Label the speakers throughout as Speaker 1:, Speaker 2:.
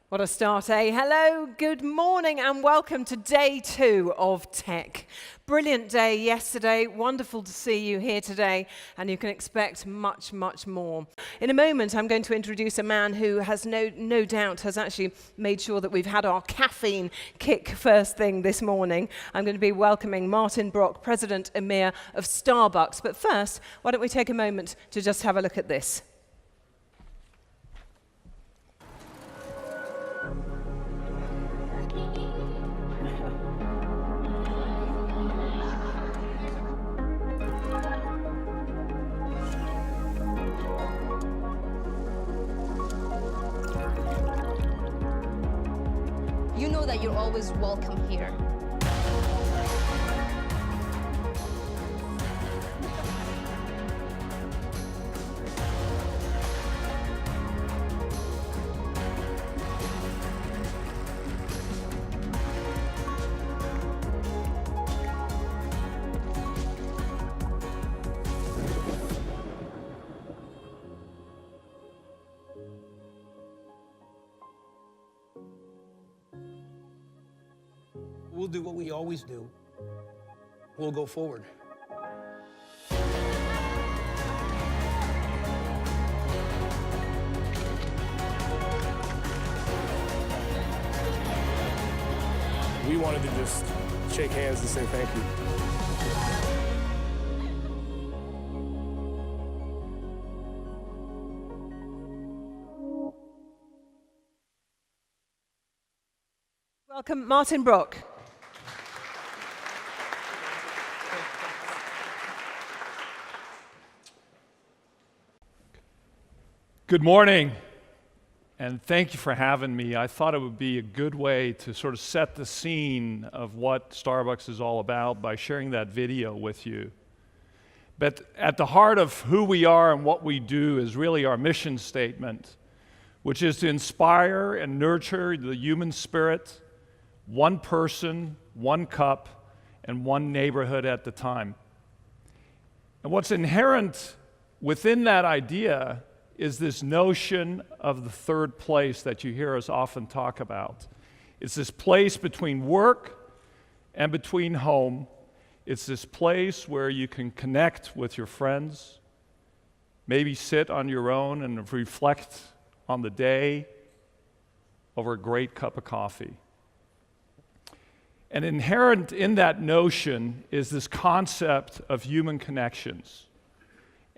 Speaker 1: What a start, eh? Hello, good morning, and welcome to day 2 of Tech. Brilliant day yesterday. Wonderful to see you here today, and you can expect much, much more. In a moment, I'm going to introduce a man who has no doubt has actually made sure that we've had our caffeine kick first thing this morning. I'm going to be welcoming Martin Brok, President EMEA of Starbucks. But first, why don't we take a moment to just have a look at this?
Speaker 2: You know that you're always welcome here.
Speaker 3: We'll do what we always do. We'll go forward.
Speaker 4: We wanted to just shake hands and say thank you.
Speaker 1: Welcome, Martin Brok.
Speaker 5: Good morning, and thank you for having me. I thought it would be a good way to sort of set the scene of what Starbucks is all about by sharing that video with you. But at the heart of who we are and what we do is really our mission statement, which is to inspire and nurture the human spirit, one person, one cup, and one neighborhood at the time. And what's inherent within that idea is this notion of the third place that you hear us often talk about. It's this place between work and between home. It's this place where you can connect with your friends, maybe sit on your own and reflect on the day over a great cup of coffee. And inherent in that notion is this concept of human connections.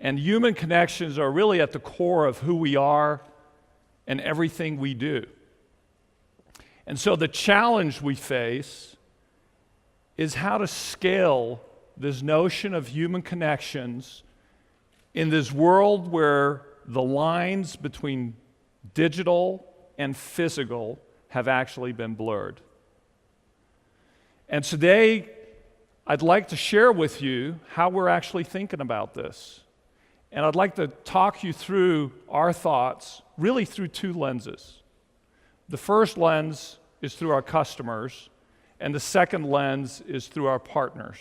Speaker 5: And human connections are really at the core of who we are and everything we do. And so the challenge we face is how to scale this notion of human connections in this world where the lines between digital and physical have actually been blurred. And today, I'd like to share with you how we're actually thinking about this. And I'd like to talk you through our thoughts, really through two lenses. The first lens is through our customers, and the second lens is through our partners.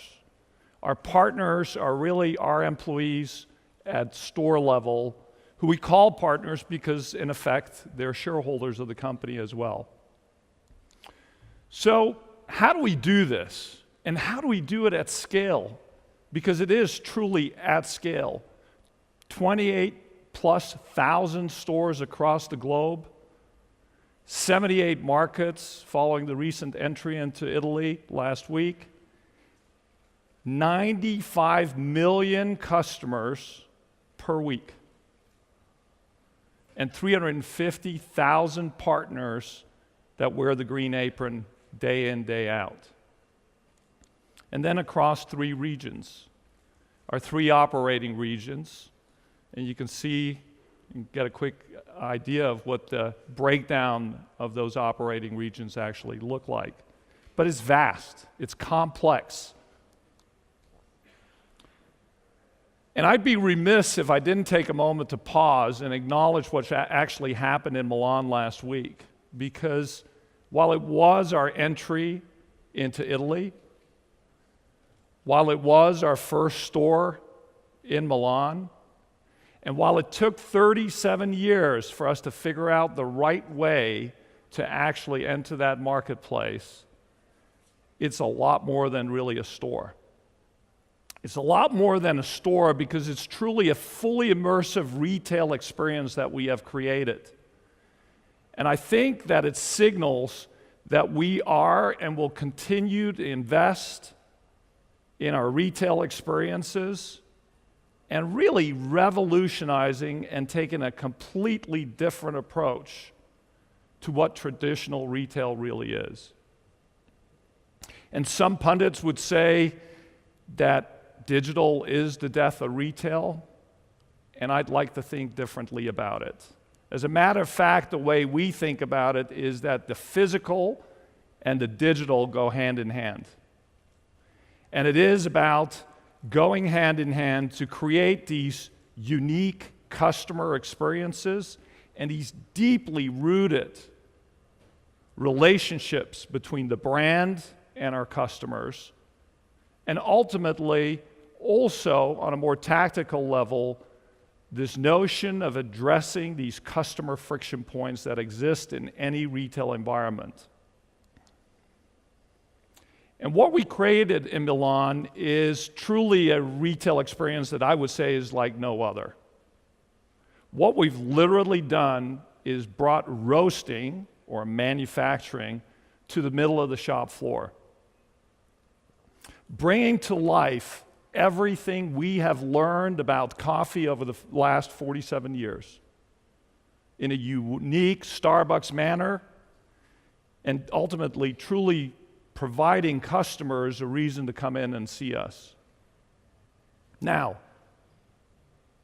Speaker 5: Our partners are really our employees at store level, who we call partners because, in effect, they're shareholders of the company as well. So, how do we do this? And how do we do it at scale? Because it is truly at scale. 28,000+ stores across the globe, 78 markets following the recent entry into Italy last week, 95 million customers per week, and 350,000 partners that wear the green apron day in, day out. And then across 3 regions, our 3 operating regions. And you can see, and get a quick idea of what the breakdown of those operating regions actually look like. But it's vast, it's complex. And I'd be remiss if I didn't take a moment to pause and acknowledge what actually happened in Milan last week. Because while it was our entry into Italy, while it was our first store in Milan, and while it took 37 years for us to figure out the right way to actually enter that marketplace, it's a lot more than really a store. It's a lot more than a store because it's truly a fully immersive retail experience that we have created. And I think that it signals that we are and will continue to invest in our retail experiences and really revolutionizing and taking a completely different approach to what traditional retail really is. And some pundits would say that digital is the death of retail, and I'd like to think differently about it. As a matter of fact, the way we think about it is that the physical and the digital go hand in hand. And it is about going hand in hand to create these unique customer experiences and these deeply rooted relationships between the brand and our customers. And ultimately, also on a more tactical level, this notion of addressing these customer friction points that exist in any retail environment. And what we created in Milan is truly a retail experience that I would say is like no other. What we've literally done is brought roasting or manufacturing to the middle of the shop floor, bringing to life everything we have learned about coffee over the last 47 years in a unique Starbucks manner, and ultimately truly providing customers a reason to come in and see us. Now,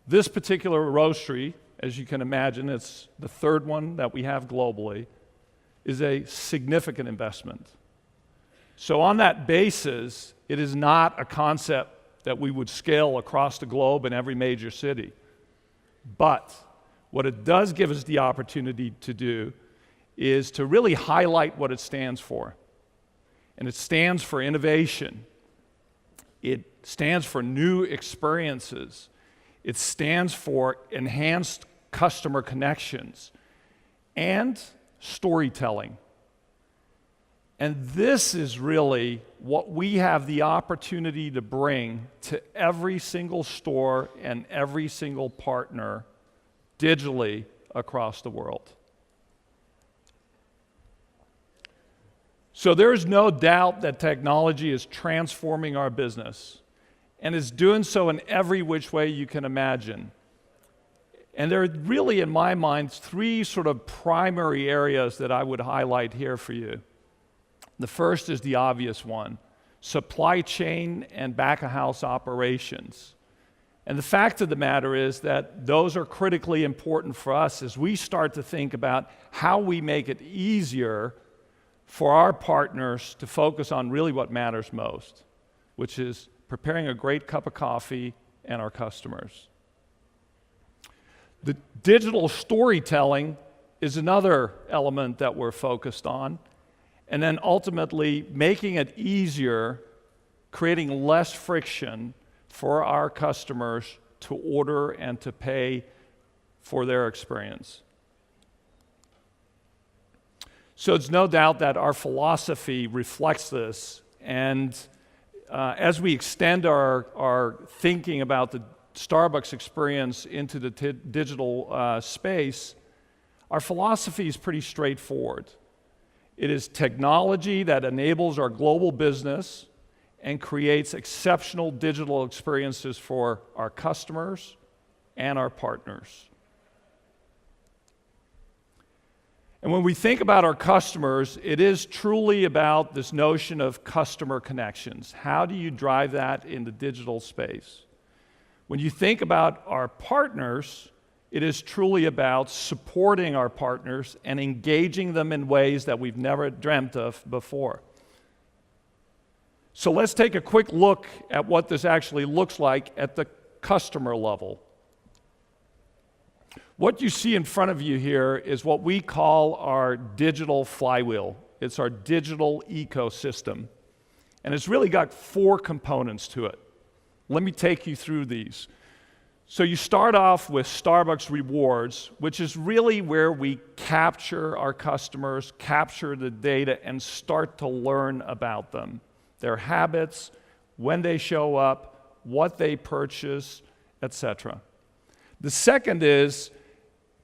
Speaker 5: this particular roastery, as you can imagine, it's the third one that we have globally, is a significant investment. So on that basis, it is not a concept that we would scale across the globe in every major city. But what it does give us the opportunity to do is to really highlight what it stands for. And it stands for innovation. It stands for new experiences. It stands for enhanced customer connections and storytelling. And this is really what we have the opportunity to bring to every single store and every single partner digitally across the world. So there is no doubt that technology is transforming our business and is doing so in every which way you can imagine. And there are really, in my mind, three sort of primary areas that I would highlight here for you. The first is the obvious one, supply chain and back-of-house operations. And the fact of the matter is that those are critically important for us as we start to think about how we make it easier for our partners to focus on really what matters most, which is preparing a great cup of coffee and our customers. The digital storytelling is another element that we're focused on. And then ultimately making it easier, creating less friction for our customers to order and to pay for their experience. So it's no doubt that our philosophy reflects this. And as we extend our thinking about the Starbucks experience into the digital space, our philosophy is pretty straightforward. It is technology that enables our global business and creates exceptional digital experiences for our customers and our partners. And when we think about our customers, it is truly about this notion of customer connections. How do you drive that in the digital space? When you think about our partners, it is truly about supporting our partners and engaging them in ways that we've never dreamt of before. So let's take a quick look at what this actually looks like at the customer level. What you see in front of you here is what we call our digital flywheel. It's our digital ecosystem. And it's really got 4 components to it. Let me take you through these. So you start off with Starbucks Rewards, which is really where we capture our customers, capture the data, and start to learn about them, their habits, when they show up, what they purchase, etc. The second is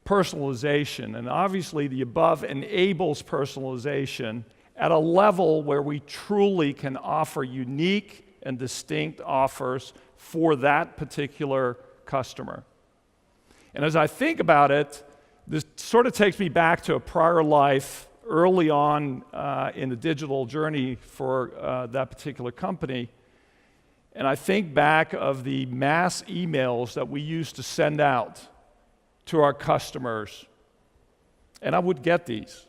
Speaker 5: personalization, and obviously the above enables personalization at a level where we truly can offer unique and distinct offers for that particular customer. And as I think about it, this sort of takes me back to a prior life early on in the digital journey for that particular company. And I think back of the mass emails that we used to send out to our customers. And I would get these.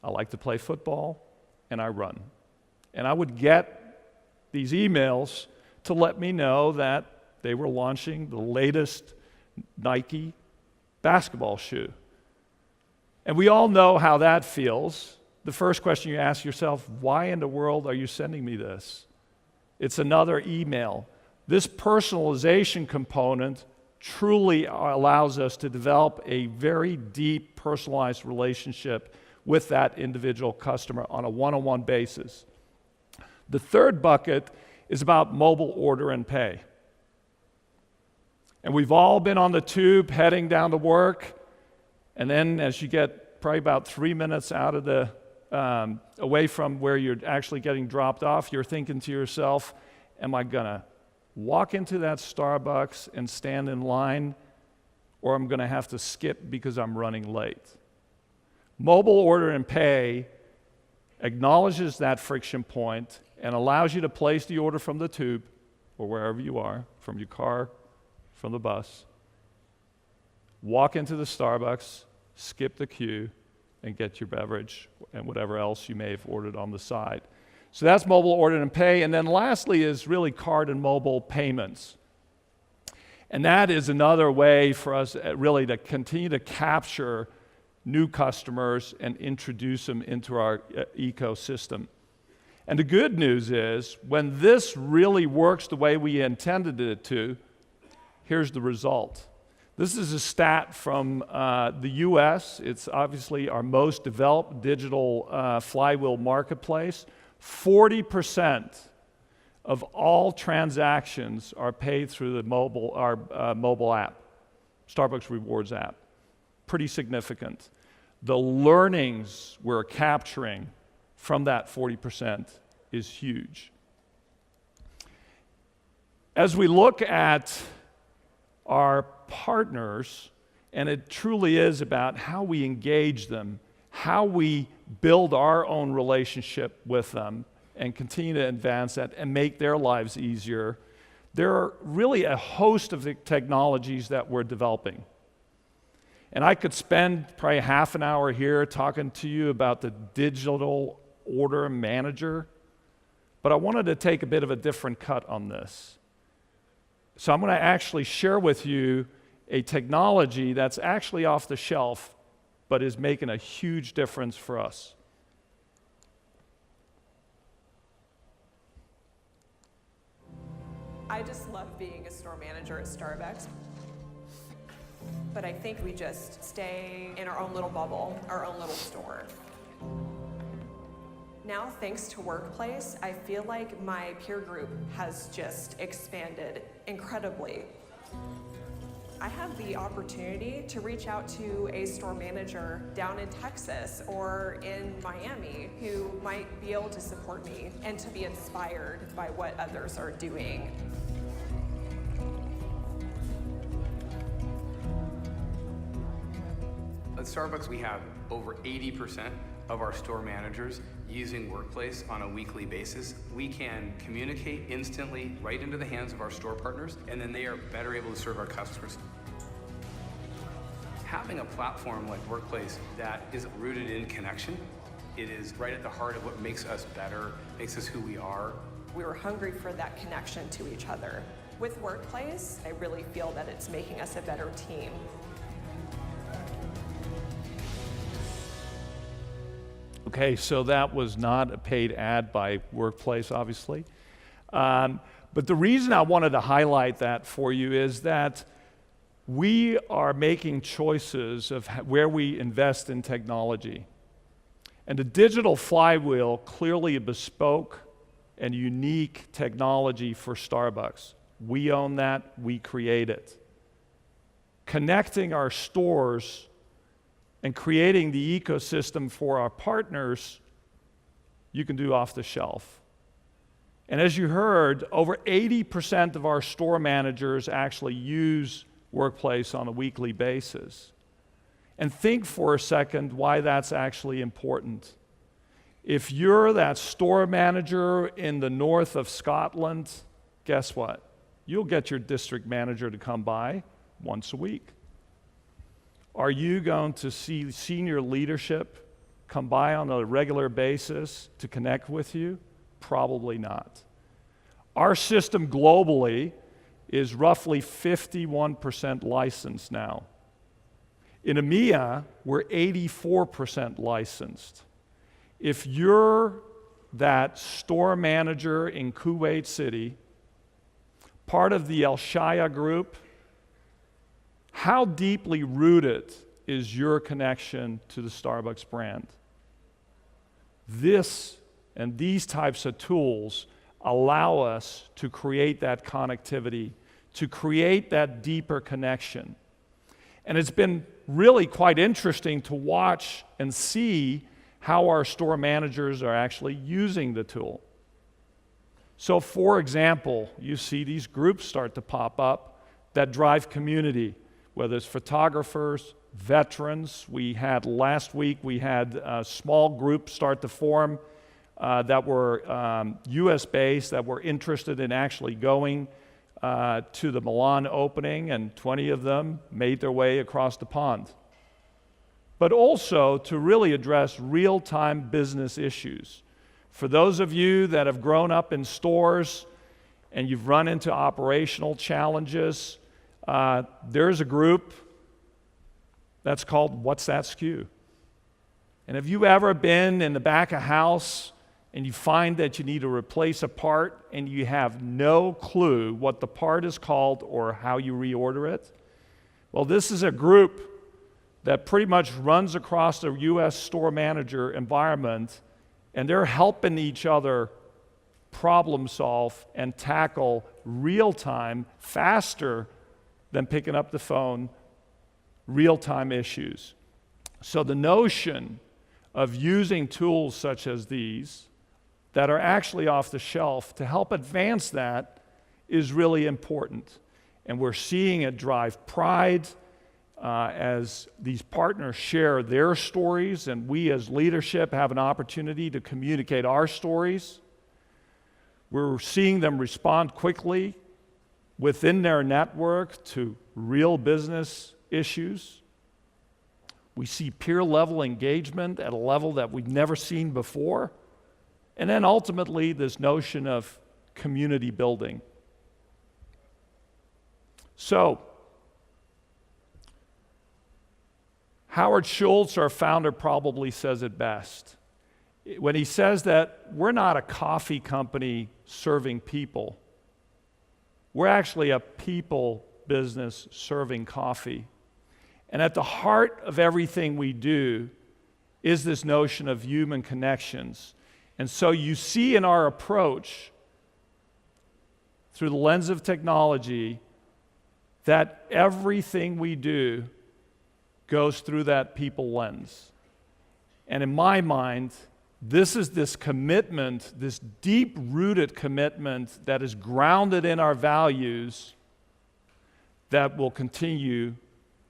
Speaker 5: I like to play football, and I run. And I would get these emails to let me know that they were launching the latest Nike basketball shoe. And we all know how that feels. The first question you ask yourself, why in the world are you sending me this? It's another email. This personalization component truly allows us to develop a very deep, personalized relationship with that individual customer on a one-on-one basis. The third bucket is about mobile order and pay. And we've all been on the tube heading down to work, and then as you get probably about 3 minutes out of the away from where you're actually getting dropped off, you're thinking to yourself, am I gonna walk into that Starbucks and stand in line, or I'm gonna have to skip because I'm running late? Mobile order and pay acknowledges that friction point and allows you to place the order from the tube or wherever you are, from your car, from the bus, walk into the Starbucks, skip the queue, and get your beverage and whatever else you may have ordered on the side. So that's mobile order and pay. And then lastly is really card and mobile payments. And that is another way for us really to continue to capture new customers and introduce them into our ecosystem. And the good news is, when this really works the way we intended it to, here's the result. This is a stat from the US. It's obviously our most developed digital flywheel marketplace. 40% of all transactions are paid through our mobile app, Starbucks Rewards app. Pretty significant. The learnings we're capturing from that 40% is huge. As we look at our partners, and it truly is about how we engage them, how we build our own relationship with them and continue to advance that and make their lives easier, there are really a host of the technologies that we're developing. And I could spend probably half an hour here talking to you about the digital order manager, but I wanted to take a bit of a different cut on this. So I'm going to actually share with you a technology that's actually off the shelf, but is making a huge difference for us.
Speaker 6: I just love being a store manager at Starbucks. But I think we just stay in our own little bubble, our own little store. Now, thanks to Workplace, I feel like my peer group has just expanded incredibly. I have the opportunity to reach out to a store manager down in Texas or in Miami who might be able to support me and to be inspired by what others are doing.
Speaker 7: At Starbucks, we have over 80% of our store managers using Workplace on a weekly basis. We can communicate instantly right into the hands of our store partners, and then they are better able to serve our customers. Having a platform like Workplace that is rooted in connection, it is right at the heart of what makes us better, makes us who we are.
Speaker 6: We were hungry for that connection to each other. With Workplace, I really feel that it's making us a better team. Okay,
Speaker 5: so that was not a paid ad by Workplace, obviously. But the reason I wanted to highlight that for you is that we are making choices of where we invest in technology. And the digital flywheel, clearly a bespoke and unique technology for Starbucks. We own that, we create it. Connecting our stores and creating the ecosystem for our partners, you can do off the shelf. And as you heard, over 80% of our store managers actually use Workplace on a weekly basis. And think for a second why that's actually important. If you're that store manager in the north of Scotland, guess what? You'll get your district manager to come by once a week. Are you going to see senior leadership come by on a regular basis to connect with you? Probably not. Our system globally is roughly 51% licensed now. In EMEA, we're 84% licensed. If you're that store manager in Kuwait City, part of the Al Shaya group, how deeply rooted is your connection to the Starbucks brand? This and these types of tools allow us to create that connectivity, to create that deeper connection. And it's been really quite interesting to watch and see how our store managers are actually using the tool. So for example, you see these groups start to pop up that drive community, whether it's photographers, veterans. Last week, we had a small group start to form that were US-based, that were interested in actually going to the Milan opening, and 20 of them made their way across the pond. But also to really address real-time business issues. For those of you that have grown up in stores and you've run into operational challenges, there's a group that's called What's That SKU? And have you ever been in the back of house and you find that you need to replace a part and you have no clue what the part is called or how you reorder it? Well, this is a group that pretty much runs across the US store manager environment, and they're helping each other problem solve and tackle real time, faster than picking up the phone, real time issues. So the notion of using tools such as these that are actually off the shelf to help advance that is really important. And we're seeing it drive pride as these partners share their stories, and we as leadership have an opportunity to communicate our stories. We're seeing them respond quickly within their network to real business issues. We see peer-level engagement at a level that we've never seen before. And then ultimately, this notion of community building. So, Howard Schultz, our founder, probably says it best when he says that we're not a coffee company serving people. We're actually a people business serving coffee. And at the heart of everything we do is this notion of human connections. And so you see in our approach, through the lens of technology, that everything we do goes through that people lens. And in my mind, this is this commitment, this deep-rooted commitment that is grounded in our values that will continue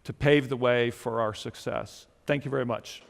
Speaker 5: to pave the way for our success. Thank you very much.